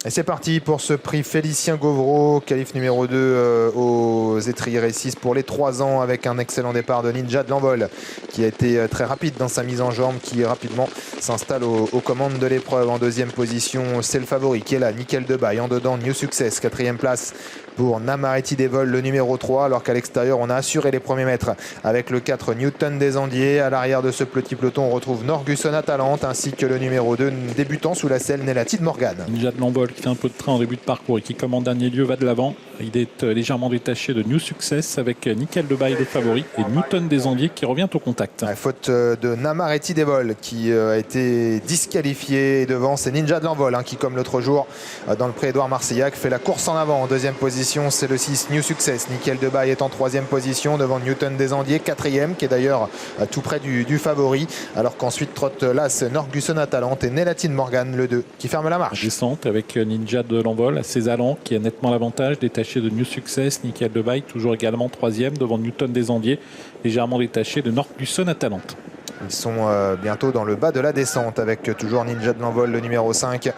Et c'est parti pour ce prix Félicien Gauvreau, qualif numéro 2 aux étriers Récis pour les 3 ans avec un excellent départ de Ninja de l'Envol qui a été très rapide dans sa mise en jambe, qui rapidement s'installe aux commandes de l'épreuve. En deuxième position, c'est le favori qui est là, Nickel de Bail. En dedans, New Success, quatrième place pour Namareti Devol, le numéro 3, alors qu'à l'extérieur, on a assuré les premiers mètres avec le 4 Newton des Andiers. À l'arrière de ce petit peloton, on retrouve Norgusson Atalante ainsi que le numéro 2, débutant sous la selle, Nelati de Morgan. Ninja de l'Envol qui fait un peu de train en début de parcours et qui, comme en dernier lieu, va de l'avant. Il est légèrement détaché de New Success avec Nickel de Bail le favori et Newton des Andiers qui revient au contact. La faute de Namareti Devol qui a été disqualifié. Devant, c'est Ninja de l'Envol qui, comme l'autre jour dans le pré Édouard Marsillac, fait la course en avant. En deuxième position, c'est le 6 New Success. Nickel de Bail est en troisième position devant Newton des Andiers, quatrième, qui est d'ailleurs tout près du favori. Alors qu'ensuite trotte l'As Norgusson Atalante et Nelati de Morgan, le 2, qui ferme la marche. Descente avec Ninja de l'Envol à ses allants qui a nettement l'avantage, détaché de New Success. Nickel de Bail toujours également troisième devant Newton des Andiers, légèrement détaché de Norgusson Atalante. Ils sont bientôt dans le bas de la descente avec toujours Ninja de l'Envol, le numéro 5,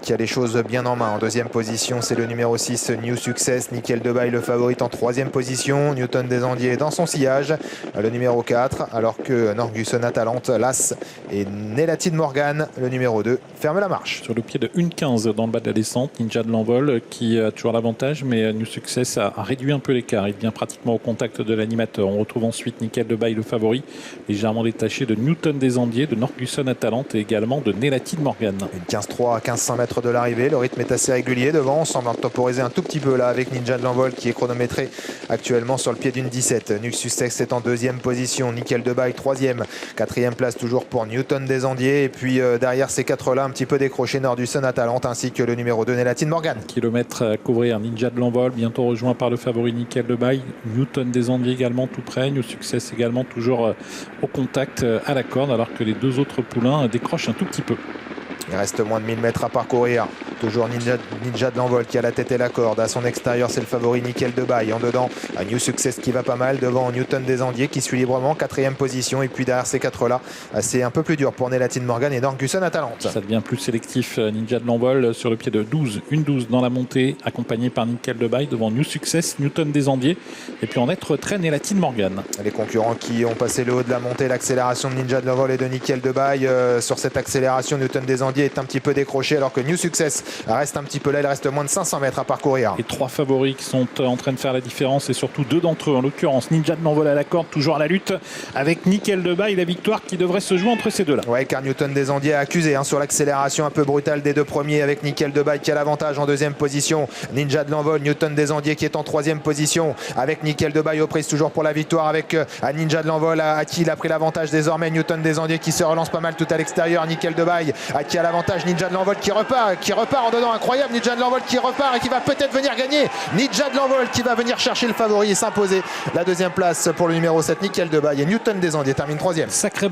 qui a les choses bien en main. En deuxième position, c'est le numéro 6, New Success. Nickel de Bail, le favori, en troisième position. Newton des Andiers dans son sillage, le numéro 4, alors que Norgusson Atalante, l'As, et Nelati de Morgan, le numéro 2, ferme la marche. Sur le pied de 1,15 dans le bas de la descente, Ninja de l'Envol qui a toujours l'avantage, mais New Success a réduit un peu l'écart. Il vient pratiquement au contact de l'animateur. On retrouve ensuite Nickel de Bail, le favori, légèrement détaché de Newton des Andiers, de Norgusson Atalante et également de Nelati de Morgan. Une 15-3 à 1500 mètres de l'arrivée, le rythme est assez régulier devant. On semble temporiser un tout petit peu là avec Ninja de l'Envol qui est chronométré actuellement sur le pied d'une 17. New Success est en deuxième position, Nickel de Bail troisième, quatrième place toujours pour Newton des Andiers. Et puis derrière ces quatre-là, un petit peu décroché Norgusson Atalante ainsi que le numéro 2, Nelati de Morgan. Kilomètre à couvrir, Ninja de l'Envol, bientôt rejoint par le favori Nickel de Bail. Newton des Andiers également tout près. New Success également toujours au contact à la corde, alors que les deux autres poulains décrochent un tout petit peu. Il reste moins de 1000 mètres à parcourir. Toujours Ninja de l'Envol qui a la tête et la corde. À son extérieur, c'est le favori Nickel de Bail. En dedans, à New Success qui va pas mal. Devant Newton des Andiers qui suit librement. Quatrième position. Et puis derrière ces quatre-là, c'est un peu plus dur pour Nelati de Morgan et Norgusson Atalante. Ça devient plus sélectif. Ninja de l'Envol sur le pied de 12. Une 12 dans la montée, accompagné par Nickel de Bail. Devant New Success, Newton des Andiers. Et puis en être très Nelati de Morgan. Les concurrents qui ont passé le haut de la montée. L'accélération de Ninja de l'Envol et de Nickel de Bail. Sur cette accélération, Newton des Andiers est un petit peu décroché alors que New Success reste un petit peu là. Il reste moins de 500 mètres à parcourir. Et trois favoris qui sont en train de faire la différence et surtout deux d'entre eux, en l'occurrence Ninja de l'Envol à la corde, toujours à la lutte avec Nickel de Bail. La victoire qui devrait se jouer entre ces deux-là. Ouais, car Newton des Andiers a accusé sur l'accélération un peu brutale des deux premiers avec Nickel de Bail qui a l'avantage en deuxième position. Ninja de l'Envol, Newton des Andiers qui est en troisième position avec Nickel de Bail aux prises toujours pour la victoire avec Ninja de l'Envol à qui il a pris l'avantage désormais. Newton des Andiers qui se relance pas mal tout à l'extérieur. Nickel de Bail à qui a l'avantage. Ninja de l'Envol qui repart en dedans, incroyable. Ninja de l'Envol qui repart et qui va peut-être venir gagner. Ninja de l'Envol qui va venir chercher le favori et s'imposer la deuxième place pour le numéro 7 Nickel de Bail, et Newton des Andiers termine troisième. Sacré